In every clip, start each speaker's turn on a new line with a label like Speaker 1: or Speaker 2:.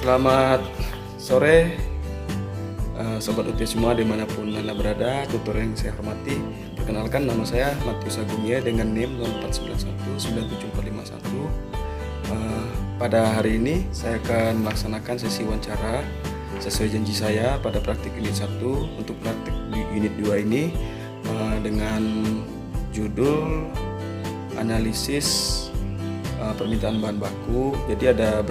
Speaker 1: Selamat sore, Sobat UT semua dimanapun Anda berada, tutor yang saya hormati. Perkenalkan, nama saya Matius Agungnya dengan NIM 04919741. Pada hari ini saya akan melaksanakan sesi wawancara sesuai janji saya pada praktik unit 1. Untuk praktik di unit 2 ini dengan judul analisis permintaan bahan baku. Jadi ada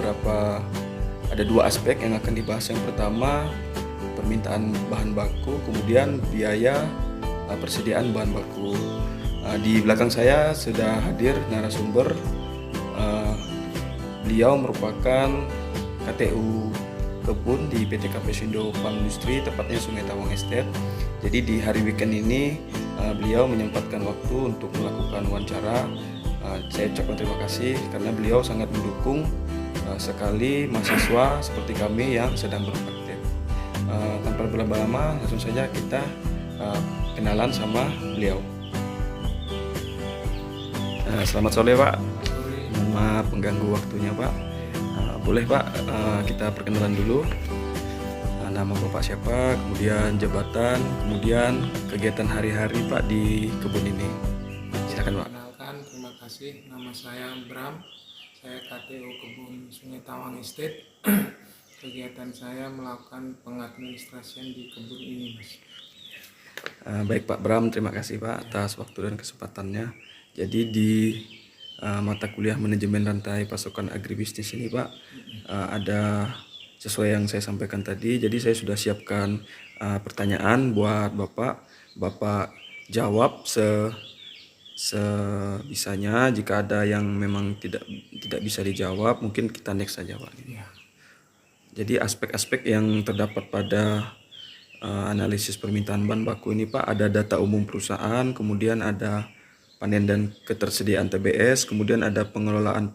Speaker 1: dua aspek yang akan dibahas. Yang pertama, permintaan bahan baku, kemudian biaya persediaan bahan baku. Di belakang saya sudah hadir narasumber. Beliau merupakan KTU kebun di PT Kapesindo Farm Industri, tepatnya Sungai Tawang Estate. Jadi di hari weekend ini beliau menyempatkan waktu untuk melakukan wawancara. Saya ucapkan terima kasih karena beliau sangat mendukung sekali mahasiswa seperti kami yang sedang berpraktek. Tanpa berlama-lama, langsung saja kita kenalan sama beliau. Selamat sore Pak. Maaf mengganggu waktunya Pak. Boleh Pak, kita perkenalan dulu. Nama Bapak siapa, kemudian jabatan, kemudian kegiatan hari-hari Pak di kebun ini. Silakan Pak.
Speaker 2: Terima kasih, nama saya Bram. Saya KTU Kebun Sungai Tawang Estate. Kegiatan saya melakukan pengadministrasian di kebun ini, Mas.
Speaker 1: Baik Pak Bram, terima kasih Pak atas waktu dan kesempatannya. Jadi di mata kuliah manajemen rantai pasokan agribisnis ini Pak, ada sesuai yang saya sampaikan tadi. Jadi saya sudah siapkan pertanyaan buat Bapak jawab sebisanya. Jika ada yang memang tidak bisa dijawab, mungkin kita next saja Pak.
Speaker 2: Ya.
Speaker 1: Jadi aspek-aspek yang terdapat pada analisis permintaan bahan baku ini Pak, ada data umum perusahaan, kemudian ada panen dan ketersediaan TBS, kemudian ada pengelolaan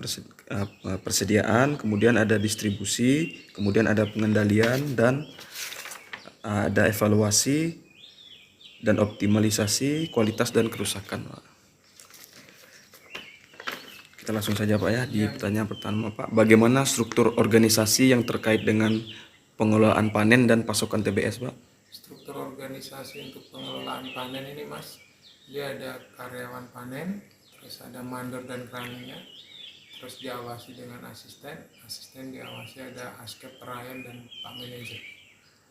Speaker 1: persediaan, kemudian ada distribusi, kemudian ada pengendalian, dan ada evaluasi dan optimalisasi kualitas dan kerusakan Pak. Kita langsung saja Pak ya di pertanyaan pertama Pak. Bagaimana struktur organisasi yang terkait dengan pengelolaan panen dan pasokan TBS Pak?
Speaker 2: Struktur organisasi untuk pengelolaan panen ini Mas, dia ada karyawan panen, terus ada mandor dan kraninya, terus diawasi dengan asisten diawasi ada askep perayan dan Pak Manajer.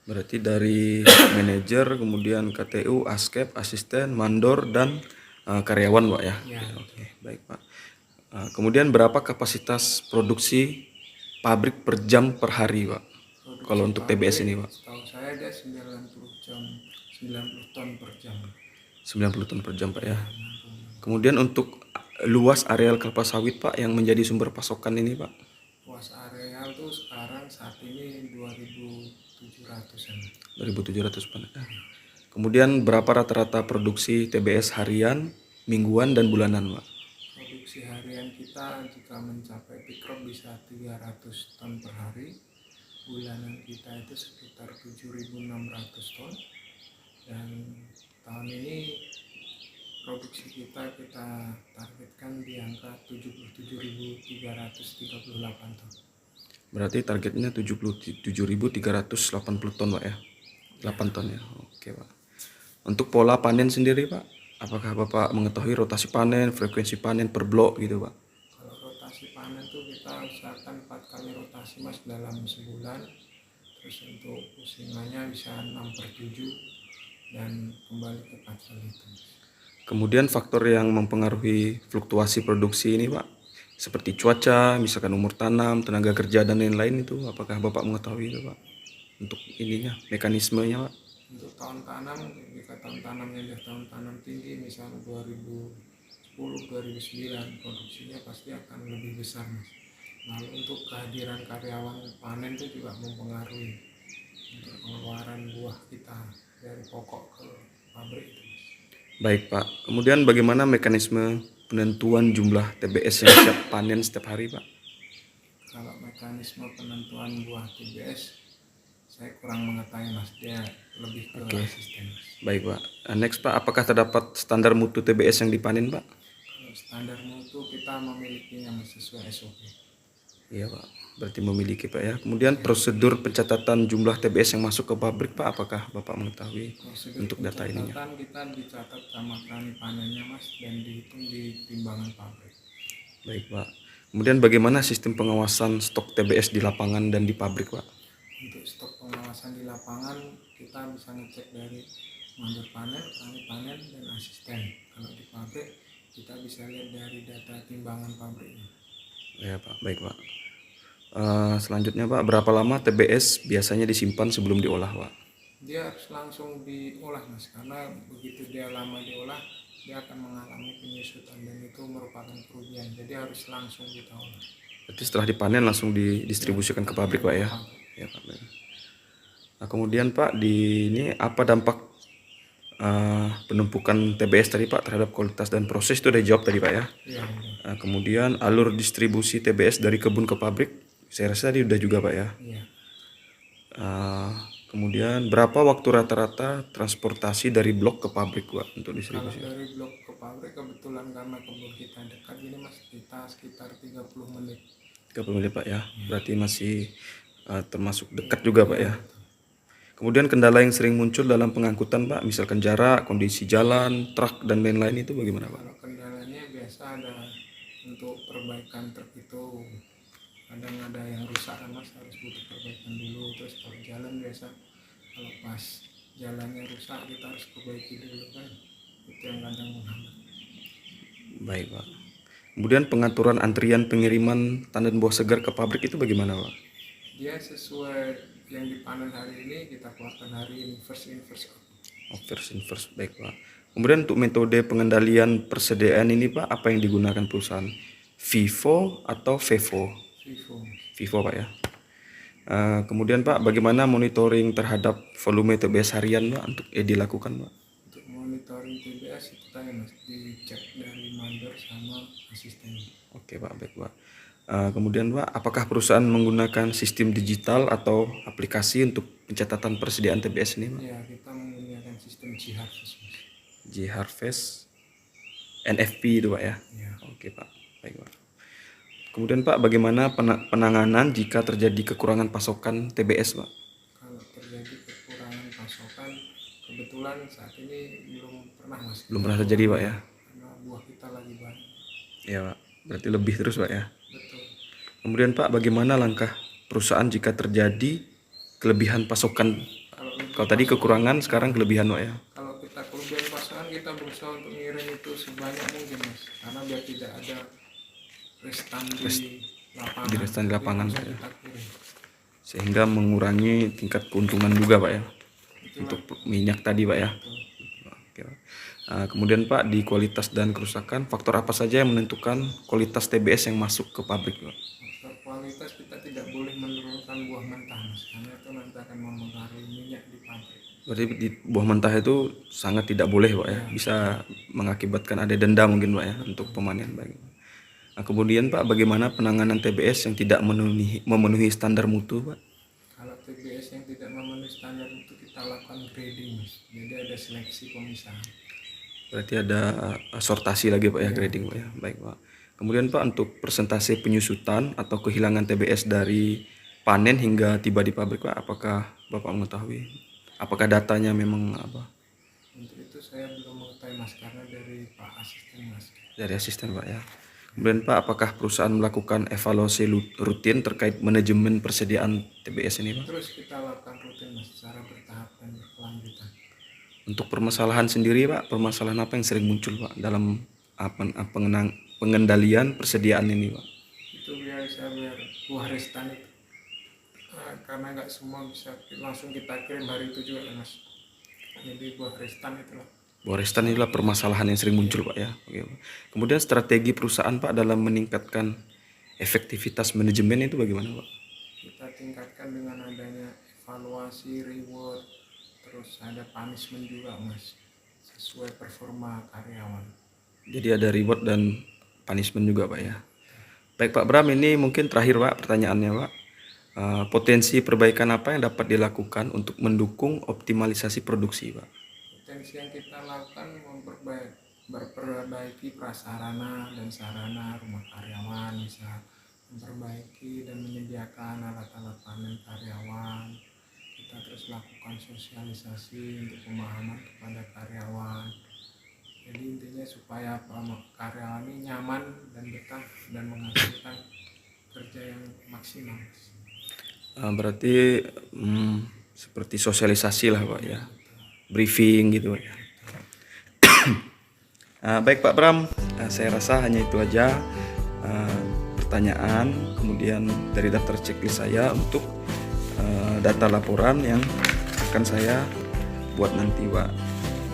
Speaker 1: Berarti dari manajer, kemudian KTU, askep, asisten, mandor, dan karyawan Pak ya?
Speaker 2: Ya.
Speaker 1: Oke, baik Pak. Kemudian berapa kapasitas produksi pabrik per jam per hari Pak? Kalau untuk TBS ini Pak?
Speaker 2: Setahu saya ada 90 ton per jam.
Speaker 1: 90 ton per jam Pak ya. Kemudian untuk luas areal kelapa sawit Pak yang menjadi sumber pasokan ini Pak?
Speaker 2: Luas areal tuh sekarang saat ini 2.700-an.
Speaker 1: 2.700 Pak. Kemudian berapa rata-rata produksi TBS harian, mingguan, dan bulanan Pak?
Speaker 2: Produksi harian kita jika mencapai peak crop bisa 300 ton per hari. Bulanan kita itu sekitar 7.600 ton. Dan tahun ini produksi kita targetkan di angka 77.338 ton.
Speaker 1: Berarti targetnya 77.380 ton Pak ya? 8 ton ya. Oke Pak. Untuk pola panen sendiri Pak, apakah Bapak mengetahui rotasi panen, frekuensi panen per blok gitu Pak?
Speaker 2: Kalau rotasi panen tuh kita usahakan 4 kali rotasi Mas dalam sebulan. Terus untuk usingannya bisa 6/7 dan kembali ke 4 kali itu.
Speaker 1: Kemudian faktor yang mempengaruhi fluktuasi produksi ini Pak, seperti cuaca, misalkan umur tanam, tenaga kerja, dan lain-lain itu, apakah Bapak mengetahui itu Pak? Untuk ininya, mekanismenya Pak?
Speaker 2: Untuk tahun tanam, jika tahun tanamnya adalah tahun tanam tinggi, misalnya 2010-2009, produksinya pasti akan lebih besar Mas. Lalu untuk kehadiran karyawan panen itu juga mempengaruhi untuk pengeluaran buah kita dari pokok ke pabrik itu.
Speaker 1: Baik Pak, kemudian bagaimana mekanisme penentuan jumlah TBS yang siap panen setiap hari Pak?
Speaker 2: Kalau mekanisme penentuan buah TBS saya kurang mengetahui Mas, dia lebih ke asisten Mas.
Speaker 1: Baik Pak, next Pak, apakah terdapat standar mutu TBS yang dipanen Pak?
Speaker 2: Kalau standar mutu kita memilikinya Mas sesuai SOP.
Speaker 1: Iya Pak. Berarti memiliki Pak ya. Kemudian prosedur pencatatan jumlah TBS yang masuk ke pabrik Pak, apakah Bapak mengetahui
Speaker 2: Prosedur
Speaker 1: untuk data ininya?
Speaker 2: pencatatan kita dicatat sama petani panennya Mas dan dihitung di timbangan pabrik.
Speaker 1: Baik Pak. Kemudian bagaimana sistem pengawasan stok TBS di lapangan dan di pabrik Pak?
Speaker 2: Untuk stok pengawasan di lapangan kita bisa ngecek dari mandor panen, petani panen, dan asisten. Kalau di pabrik kita bisa lihat dari data timbangan pabriknya.
Speaker 1: Ya Pak, baik Pak. Selanjutnya Pak, berapa lama TBS biasanya disimpan sebelum diolah Pak?
Speaker 2: Dia harus langsung diolah Mas, karena begitu dia lama diolah dia akan mengalami penyusutan dan itu merupakan kerugian, jadi harus langsung kita olah.
Speaker 1: Berarti setelah dipanen langsung didistribusikan ke pabrik Pak ya? Ya Pak. Baik. Nah, kemudian Pak, di ini apa dampak penumpukan TBS tadi Pak terhadap kualitas dan proses itu udah dijawab tadi Pak ya?
Speaker 2: Iya.
Speaker 1: Nah, kemudian alur distribusi TBS dari kebun ke pabrik, saya rasa tadi udah juga Pak ya?
Speaker 2: Iya.
Speaker 1: Kemudian berapa waktu rata-rata transportasi dari blok ke pabrik Pak untuk
Speaker 2: Kalau
Speaker 1: distribusi?
Speaker 2: dari blok ke pabrik kebetulan karena kebun kita dekat ini Mas, kita sekitar 30 menit.
Speaker 1: 30 menit Pak ya, berarti masih termasuk dekat juga Pak ya. Kemudian kendala yang sering muncul dalam pengangkutan Pak, misalkan jarak, kondisi jalan, truk dan lain-lain itu bagaimana Pak?
Speaker 2: Kalau kendalanya biasa ada untuk perbaikan truk itu kadang ada yang rusak kan Mas, harus butuh perbaikan dulu. Terus kalau jalan biasa kalau pas jalannya rusak kita harus perbaiki dulu kan, itu yang kadang menghambat.
Speaker 1: Baik Pak. Kemudian pengaturan antrian pengiriman tandan buah segar ke pabrik itu bagaimana Pak?
Speaker 2: Dia sesuai yang dipanen hari ini kita keluarkan hari ini, first in first out.
Speaker 1: First in first, baik Pak. Kemudian untuk metode pengendalian persediaan ini Pak, apa yang digunakan perusahaan? Vivo atau Vevo?
Speaker 2: Vivo.
Speaker 1: Vivo Pak ya. Kemudian Pak, bagaimana monitoring terhadap volume TBS harian Pak untuk dilakukan Pak?
Speaker 2: Untuk monitoring TBS itu tadi Mas, dicek dari mandor sama asisten.
Speaker 1: Oke Pak, baik Pak. Kemudian Pak, apakah perusahaan menggunakan sistem digital atau aplikasi untuk pencatatan persediaan TBS ini Pak?
Speaker 2: Ya, kita menggunakan sistem G-Harvest Mas.
Speaker 1: G-Harvest, NFP itu Pak ya?
Speaker 2: Ya.
Speaker 1: Oke Pak, baik Pak. Kemudian Pak, bagaimana penanganan jika terjadi kekurangan pasokan TBS Pak?
Speaker 2: Kalau terjadi kekurangan pasokan, kebetulan saat ini belum pernah Mas.
Speaker 1: Belum pernah terjadi Pak ya?
Speaker 2: Karena buah kita lagi banyak.
Speaker 1: Ya Pak, berarti lebih terus Pak ya?
Speaker 2: Betul.
Speaker 1: Kemudian Pak, bagaimana langkah perusahaan jika terjadi kelebihan pasokan? Kalau tadi kekurangan, sekarang kelebihan Pak ya?
Speaker 2: Kalau kita kelebihan pasokan, kita berusaha untuk ngirim itu sebanyak mungkin Mas, karena biar tidak ada restan di lapangan.
Speaker 1: Di restan di lapangan,
Speaker 2: Jadi
Speaker 1: Pak, ya.
Speaker 2: kita kirim.
Speaker 1: Sehingga mengurangi tingkat keuntungan juga Pak ya?
Speaker 2: Itulah.
Speaker 1: Untuk minyak tadi Pak ya?
Speaker 2: Betul.
Speaker 1: Oke, Pak. Kemudian Pak, di kualitas dan kerusakan, faktor apa saja yang menentukan kualitas TBS yang masuk ke pabrik Pak?
Speaker 2: Faktor kualitas kita tidak boleh menurunkan buah mentah Mas, karena itu nanti akan mempengaruhi minyak di pabrik.
Speaker 1: Berarti di buah mentah itu sangat tidak boleh Pak ya? Bisa mengakibatkan ada denda mungkin Pak ya untuk pemanen baik. Nah, kemudian Pak, bagaimana penanganan TBS yang tidak memenuhi standar mutu Pak?
Speaker 2: Kalau TBS yang tidak memenuhi standar itu kita lakukan grading Mas, jadi ada seleksi pemisahan.
Speaker 1: Berarti ada sortasi lagi Pak ya, grading Pak ya. Baik Pak. Kemudian Pak, untuk persentase penyusutan atau kehilangan TBS dari panen hingga tiba di pabrik Pak, apakah Bapak mengetahui? Apakah datanya memang apa?
Speaker 2: Untuk itu saya belum mengetahui Mas, karena dari Pak Asisten Mas.
Speaker 1: Dari asisten Pak ya. Kemudian Pak, apakah perusahaan melakukan evaluasi rutin terkait manajemen persediaan TBS ini Pak?
Speaker 2: Terus kita lakukan rutin Mas, secara bertahap dan berkelanjutan.
Speaker 1: Untuk permasalahan sendiri Pak, permasalahan apa yang sering muncul Pak dalam pengendalian persediaan ini Pak?
Speaker 2: Itu biasa biar buah restan itu. Karena nggak semua bisa langsung kita kirim hari itu juga ya Mas. Jadi buah restan itulah.
Speaker 1: Buah restan inilah permasalahan yang sering muncul Pak ya. Oke, Pak. Kemudian strategi perusahaan Pak dalam meningkatkan efektivitas manajemen itu bagaimana Pak?
Speaker 2: Kita tingkatkan dengan adanya evaluasi, reward, terus ada punishment juga Mas, sesuai performa karyawan.
Speaker 1: Jadi ada reward dan punishment juga Pak ya. Baik Pak Bram, ini mungkin terakhir Pak pertanyaannya Pak. Potensi perbaikan apa yang dapat dilakukan untuk mendukung optimalisasi produksi Pak?
Speaker 2: Potensi yang kita lakukan memperbaiki prasarana dan sarana rumah karyawan, bisa memperbaiki dan menyediakan alat-alat panen karyawan. Kita terus lakukan sosialisasi untuk pemahaman kepada karyawan. Jadi intinya supaya karyawan ini nyaman dan betah dan menghasilkan kerja yang maksimal.
Speaker 1: Berarti seperti sosialisasi lah Pak ya, briefing gitu Pak ya. Baik Pak Bram, saya rasa hanya itu aja pertanyaan, kemudian dari daftar checklist saya untuk data laporan yang akan saya buat nanti Pak.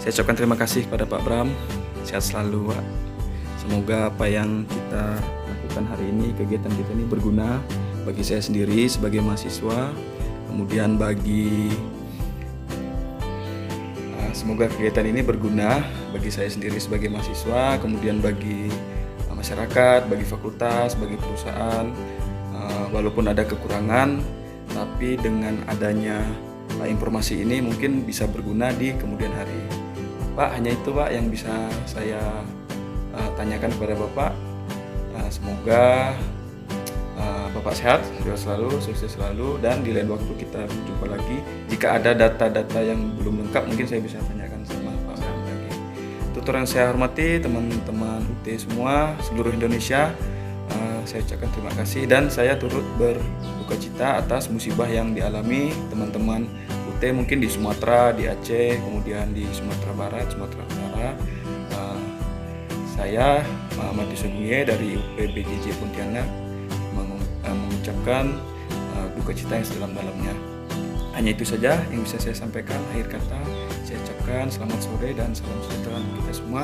Speaker 1: Saya ucapkan terima kasih pada Pak Bram, sehat selalu Pak. Semoga apa yang kita lakukan hari ini, kegiatan kita ini berguna bagi saya sendiri sebagai mahasiswa, kemudian semoga kegiatan ini berguna bagi saya sendiri sebagai mahasiswa, kemudian bagi masyarakat, bagi fakultas, bagi perusahaan. Walaupun ada kekurangan, tapi dengan adanya informasi ini mungkin bisa berguna di kemudian hari. Pak, hanya itu Pak yang bisa saya tanyakan kepada Bapak. Semoga Bapak sehat selalu, sukses selalu, dan di lain waktu kita berjumpa lagi. Jika ada data-data yang belum lengkap, mungkin saya bisa tanyakan sama Pak Bram lagi. Tutur yang saya hormati teman-teman UT semua, seluruh Indonesia, saya ucapkan terima kasih dan saya turut berduka cita atas musibah yang dialami teman-teman UT mungkin di Sumatera, di Aceh, kemudian di Sumatera Barat, Sumatera Utara. Saya Muhammad Yusofuye dari UPBJJ Pontianak mengucapkan duka cita yang sedalam-dalamnya. Hanya itu saja yang bisa saya sampaikan. Akhir kata saya ucapkan selamat sore dan salam sejahtera untuk kita semua.